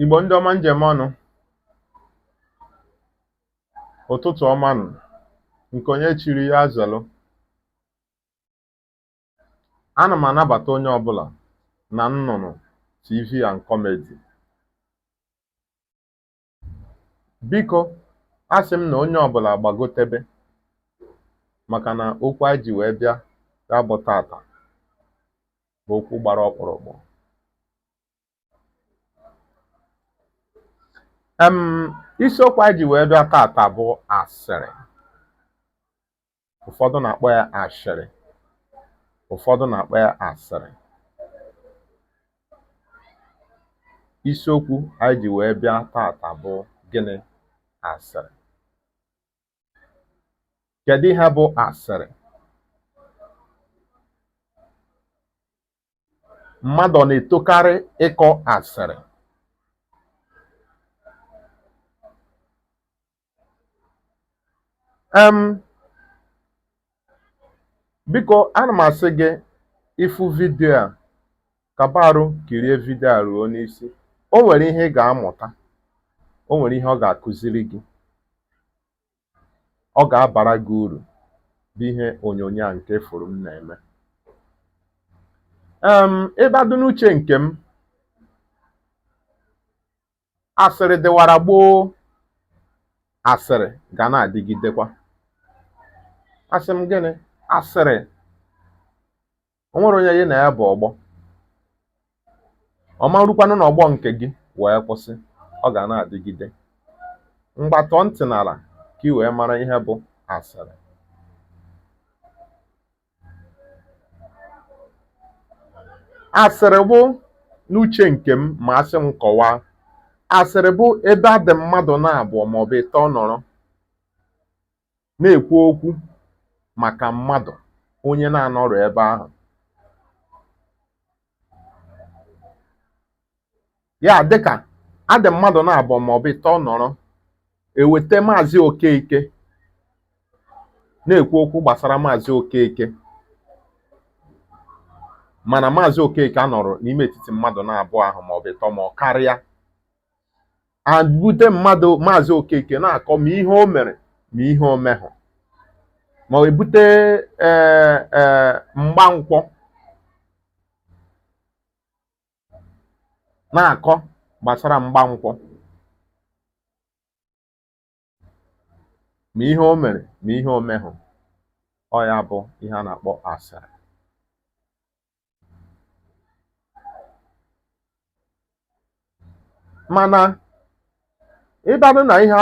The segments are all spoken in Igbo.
Igbo ndị ọma njem ọnụ, ụtụtụ ọma nụ, nke onye chiri ya zelụ. Ana m anabata onye ọbụla na Nnụnụ TV and Comedy. Biko, asị m na onye ọbụla gbagotebe maka na okwu anyị ji wee bịa ya bụ tata bụ okwu gbara ọkpụrụkpụ. Isiokwu anyị ji wee bịa tata bụ asịrị. Ụfọdụ na-akpọ ya ashịrị, ụfọdụ na-akpọ ya asịrị. Isiokwu anyị ji wee bịa tata bụ gịnị? Asịrị. Kedu ihe bụ asịrị? Mmadụ ọ na-etokarị ịkọ asịrị? Biko, ana m asị gị ịfụ vidio a kaba arụ kirie vidio a ruo n'isi. O nwere ihe ị ga-amụta, o nwere ihe ọ ga-akụziri gị, ọ ga-abara gị uru bụ ihe onyonyo a nke fụrụ m na-eme. Ịbadụ n'uche nke m, asịrị dịwara gboo, asịrị ga na-adịgidekwa. Asị m gịnị? Asịrị, o nwere onye gị na ya bụ ọgbọ, ọ marụkwanụ na ọgbọ nke gị wee kwụsị, ọ ga na-adịgide. Mgbatọ ntị n'ala ka ị wee mara ihe bụ asịrị. Asịrị bụ, n'uche nke m, ma asị m kọwaa, asịrị bụ ebe adị mmadụ na-abụọ maọbụ ịtọ nọrọ na-ekwu okwu maka mmadụ onye na-anọrọ ebe ahụ. Ya dịka adị mmadụ na-abụọ maọbụ ịtọ nọrọ, eweta Maazị Okeke na-ekwu okwu gbasara Maazị Okeke, mana Maazị Okeke anọrọ n'ime etiti mmadụ na-abụọ ahụ maọbụ ịtọ ma ọ karịa. Bute mmadụ Maazị Okeke na-akọ ma ihe o mere ma ihe o mehụ, ma ọ ebute Mgbankwọ na-akọ gbasara Mgbankwọ ma ihe o mere ma ihe o mehụ. Ọ ya bụ ihe a na-akpọ asịrị. Mana ịbadụ na ihe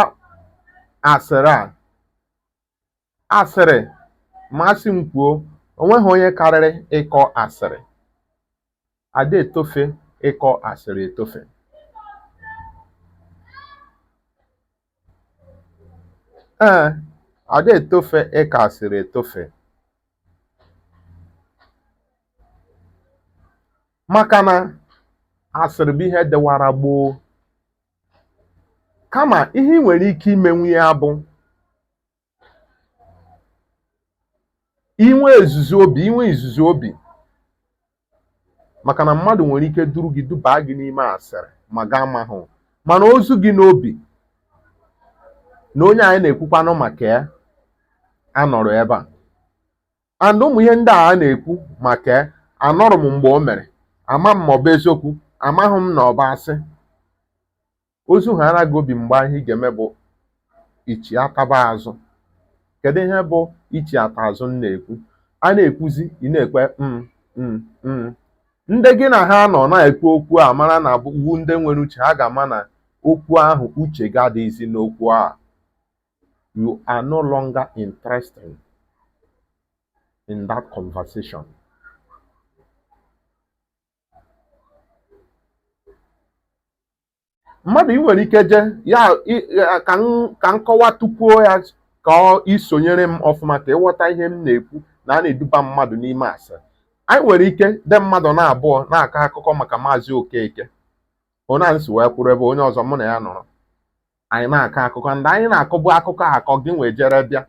asịrị a, asịrị, ma asị m kwuo, o nweghị onye karịrị ịkọ asịrị. Ada etofe ịkọ asịrị etofe. Ada etofe ịkọ asịrị etofe. Maka na asịrị bụ ihe dịwara gboo. Kama ihe ị nwere ike imenwu ya bụ inwe izuzu obi, maka na mmadụ nwere ike duru gị dubaa gị n'ime asịrị ma gị amahụ, mana ozu gị n'obi na onye anyị na-ekwukwanụ maka ya anọrọ ebe a. And ụmụ ihe ndị a na-ekwu maka ya anọrọ m mgbe o mere, ama m ma ọ bụ eziokwu, amaghị m na ọ bụ asị. Ozu ha ara gị obi mgbe ahụ ị ga-eme bụ ichi ataba azụ. Kedu ihe bụ ichi ata azụ m na-ekwu? A na-ekwuzi, ị na-ekwe ndị gị na ha nọ na-ekwu okwu a mara na wu ndị nwere uche, ha ga-ama na okwu ahụ uche gị adịghịzi n'okwu a. You are no longer interested in that conversation. Mmadụ ị nwere ike je ya ka nkọwa tupuo ya ka isonyere m ọfụma ka ịghọta ihe m na-ekwu, na a na-eduba mmadụ n'ime asịrị. Anyị nwere ike de mmadụ na-abụọ na-akọ akụkọ maka Maazị Okeke, onye anyị si wee kwuru ebe onye ọzọ mụ na ya nọrọ, anyị na-akọ akụkọ, ndị anyị na-akọbu akụkọ akọ, gị nwee jere bịa,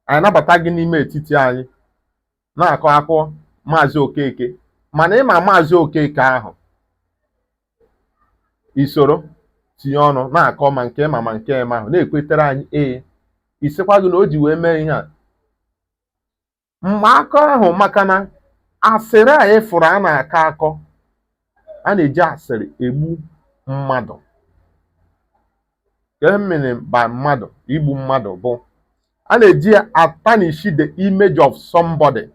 anyị nabata gị n'ime etiti anyị na-akọ akụkọ Maazị Okeke mana ịma Maazị Okeke ahụ isoro tinye ọnụ na-akọ ma nke ma nke eme ahụ na-ekwetere anyị isikwa gị na o ji wee mee ihe a mgbe akọ ahụ maka na asịrị a ịfụrụ a na-akọ akọ a na-eji asịrị egbu mmadụ ka emere ba mmadụ igbu mmadụ bụ a na-eji tarnish the image of somebody.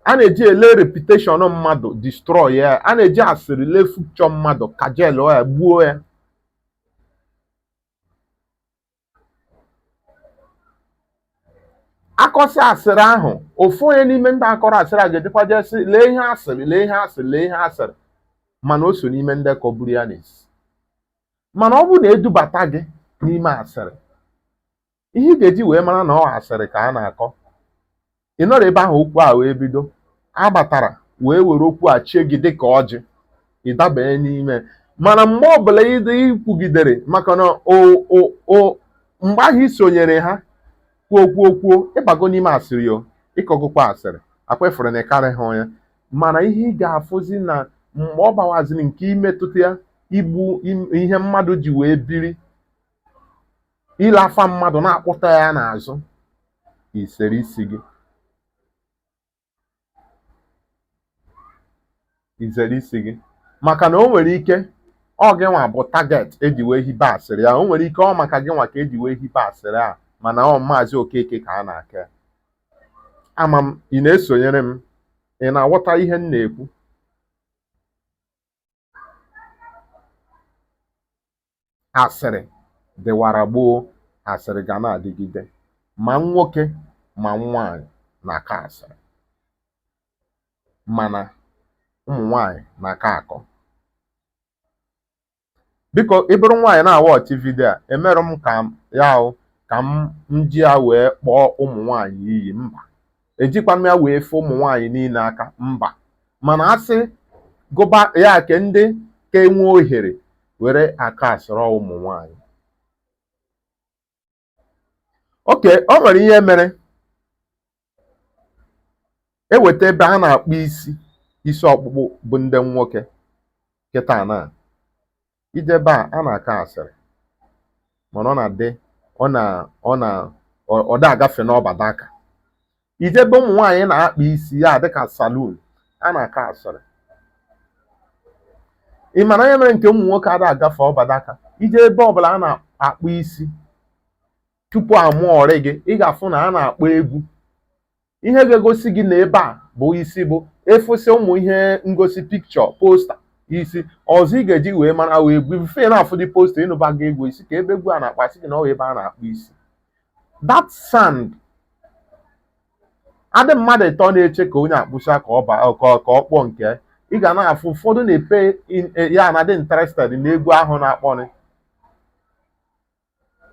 A na-eji ele reputation mmadụ destroy ya. A na-eji asịrị lee future mmadụ kajel ya gbuo ya. Akọsị asịrị ahụ ofu onye n'ime ndị akọrọ asịrị a ga-ejekwa jesị lee ihe asịrị lee ihe asịrị lee ihe asịrị mana o so n'ime ndị kọburu ya n'isi. Mana ọ bụrụ na edubata gị n'ime asịrị ihe ị ga-eji wee mara na ọ asịrị ka a na-akọ ị nọrọ ebe ahụ okwu a wee bido agbatara wee were okwu a chie gị dịka ọjị ịdabanye n'ime mana mgbe ọbụla ikwugidere maka na mgbe ahụ isonyere ha kwuo ịbago n'ime asịrị yo ịkọgụkwa asịrị akwefere na ịkarịghị onye mana ihe ị ga-afụzi na mgbe ọ gbawaziri nke imetụta ya igbu ihe mmadụ ji wee biri ile afa mmadụ na-akpụta ya n'azụ isere isi gị izere isi gị maka na o nwere ike ọ gị nwa bụ target eji wee hibe asịrị ya o nwere ike ọ maka gị nwa ka eji wee hibe asịrị a mana ọ Maazị Okeke ka a na-aka ama m ị na-esonyere m ị na-aghọta ihe m na-ekwu asịrị dịwara gboo asịrị ga na-adịgide ma nwoke ma nwaanyị na-akọ asịrị mana ụmụ nwaanyị na-akọ akọ. Biko ị bụrụ nwaanyị na-awọchị vidio a emerụ m ka m ji ya wee kpọọ ụmụ nwaanyị iyi mba ejikwa m ya wee fee ụmụ nwaanyị niile aka mba mana asị gụba ya ke ndị ka enwe ohere were akọ asịrị ụmụ nwaanyị. Oke o nwere ihe mere eweta ebe a na-akpụ isi ọkpụkpụ bụ ndị nwoke kịta na ijebe a na-akọ asịrị mana ọ na-adị ọ da agafe n'ọbadaka ijebe ụmụ nwaanyị na-akpa isi ya dịka saloon a na-akọ asịrị ị mara ihe mere nke ụmụ nwoke ada agafe ọbadaka ije ebe ọbụla a na-akpụ isi tupu amụọ ọrị gị ị ga-afụ na a na-akpọ egwu ihe ga-egosi gị na ebe a bụ isi bụ efụsị ụmụ ihe ngosi pikchọ posta isi ọzọ ị ga-eji wee mara wee egwu ife na-afụ dị posta ịnụba gị egwu isi ka ebe egwu a na-akpasị gị na ọ ebe a na-akpụ isi that sand adị mmadụ ịtọ na-eche ka onye akpụcha ka ọ kpọọ nke ị ga na-afụ ụfọdụ na-epe ya na dị interested n'egwu ahụ na-akpọrị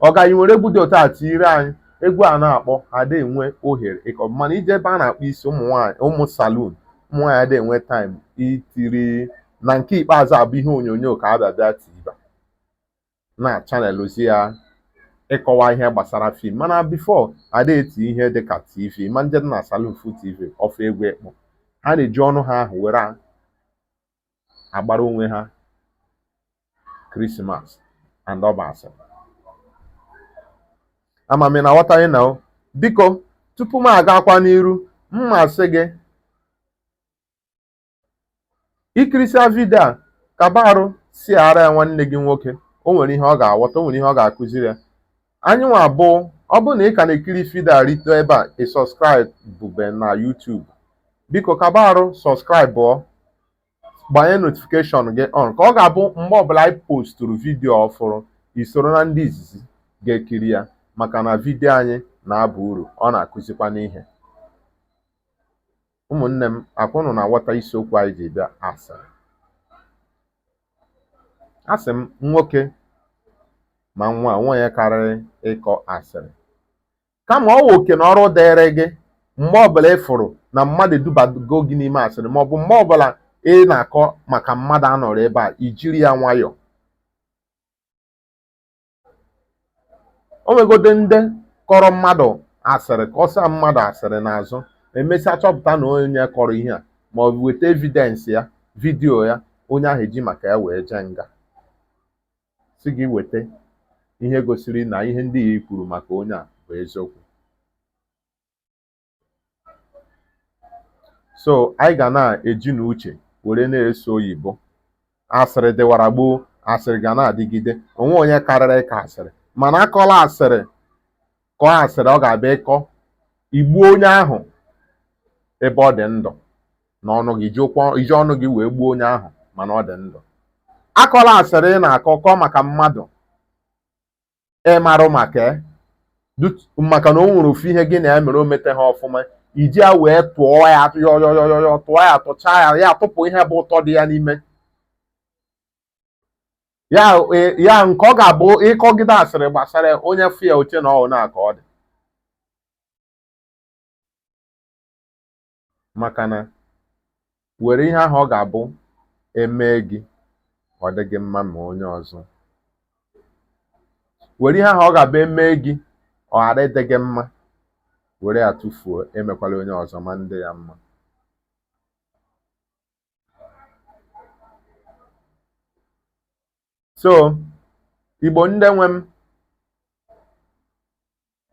ọ gaghị nwere egwu dị otu a tinyere anyị egwu a na-akpọ ada enwe ohere ịkọ mana ije ebe a na-akpụ isi ụmụ nwaanyị ụmụ saloon ụmụ nwaanyị ada enwe time itiri na nke ikpeazụ abụ ihe onyonyo ka a bịa tiba na chanel ozi ya ịkọwa ihe gbasara fim mana bifo ada eti ihe dịka tv ma nje na saloon fu tv ọfụ egwu ekpọ ha na-eji ọnụ ha ahụ were agbara onwe ha krismas and ọbasị ama m na aghọtaghị na biko tupu m agakwa n'iru mma sị gị ikirisia vidio a kaba arụ si ara ya nwanne gị nwoke o nwere ihe ọ ga-aghọta o nwere ihe ọ ga-akụziri ya anyị nwa abụọ ọ bụrụ na ị ka na-ekiri vidio a rite ebe a ị sọskraịb bụbe na YouTube biko kaba arụ sọskraịb ọ gbanye notifikeshọn gị on ka ọ ga-abụ mgbe ọbụla anyị posturu vidio ọfụrụ isoro na ndị izizi ga-ekiri ya maka na vidio anyị na-aba uru ọ na-akụzikwa n'ihe. Ụmụnne m akwụnụ na-aghọta isiokwu anyị ji bịa asịrị. Asị m nwoke ma nwa ya karịrị ịkọ asịrị kama ọ wụ oke na ọrụ dịrị gị mgbe ọbụla ị fụrụ na mmadụ edubago gị n'ime asịrị maọbụ mgbe ọbụla ị na-akọ maka mmadụ anọrọ ebe a ijiri ya nwayọọ. O nwegode ndị kọrọ mmadụ asịrị ka ọ saa mmadụ asịrị n'azụ emesịa chọpụta na onye kọrọ ihe a ma ọ bụ weta evidence ya vidio ya onye ahụ eji maka ya wee jee nga si gị weta ihe gosiri na ihe ndị ya kwuru maka onye a bụ eziokwu. So anyị ga na-eji n'uche were na-eso oyibo. Asịrị dịwara gboo, asịrị ga na-adịgide, onwe onye karịrị ịkọ asịrị, mana akọla asịrị kọọ asịrị ọ ga-abịa ịkọ igbuo onye ahụ ebe ọ dị ndụ n'ọnụ gị, iji ọnụ gị wee gbuo onye ahụ mana ọ dị ndụ. Akọla asịrị ị na-akọ kọọ maka mmadụ ịmarụ maka na o nwere ofu ihe gị na ya mere o mete ha ọfụma, iji ya wee tụọ ya yọyọyọyọ, tụọ ya tụchaa ya, ya tụpụ ihe bụ ụtọ dị ya n'ime ya nke ọ ga-abụ ịkọgide asịrị gbasara onye fụ ya oche na ọ na-aka ọ dị. Maka na were ihe ahụ ọ ga-abụ emee gị ọ dị gị mma ma onye ọzọ, were ihe ahụ ọ ga-abụ emee gị ọ ghara ịdị gị mma, were ya tụfuo, emekwala onye ọzọ ma ndị ya mma. So Igbo ndị nwe m,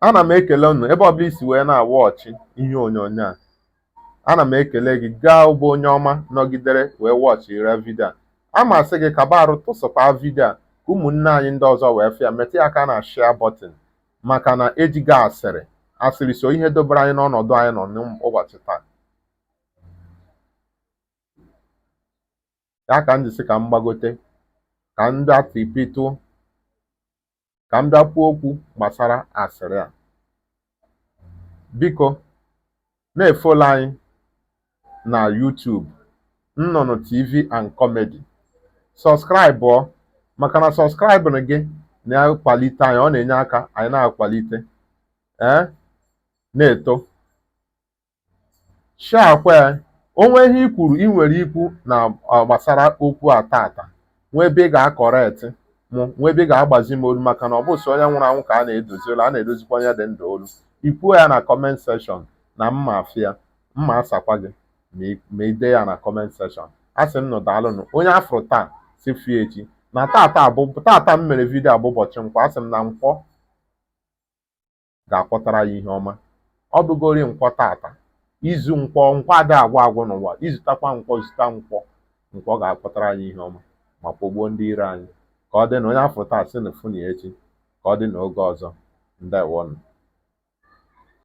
ana m ekele unu ebe ọbụla isi wee na-awọchị ihe onyonyo a. Ana m ekele gị gaa ụgbọ onye ọma nọgidere wee wọchịre vidio a. Ama asị gị kaba arụ tụsụkwa vidio a ka ụmụnne anyị ndị ọzọ wee fịa, metụ ya aka na share button, maka na ejighị asịrị so ihe dobere anyị n'ọnọdụ anyị nọ n'ụbọchị taa. Ya ka m jisi ka m gbagote ka m bịa tipitụ, ka m bịa kwuo okwu gbasara asịrị a. Biko na-efolo anyị na YouTube NunuTv and Comedy. Sọskraịbụọ, maka na sọskraịbụrụ gị na-akwalite anyị, ọ na-enye aka anyị na-akwalite na-eto. Share onwe ihe i kwuru ị nwere ikwu na gbasara okwu a tata, nwee ebe ị ga-akọrekt mụ, nwee ebe ị ga-agbazi m olu, maka na ọ bụ so onye nwụrụ anwụ ka a na-edozi olu, a na-edozikwa onye dị ndụ olu. Ikwuo ya na comment section na mma afịa, mma asakwa gị ma ide ya na comment section. Asị m nụ daalụnụ onye afro taa si fie echi na tata m mere vidio abụ ụbọchị nkwọ. Asị m na nkwọ ga-akpọtara ya ihe ọma. Ọ bụgori nkwọ tata, izu nkwọ adị agwụ n'ụwa, izutakwa nkwọ zụta nkwọ ga-akpọtara anyị ihe ọma ma kpọgbuo ndị iro anyị. Ka ọ dị na onye afro taa sị na funu ya echi, ka ọ dị n'oge ọzọ. Ndewonu.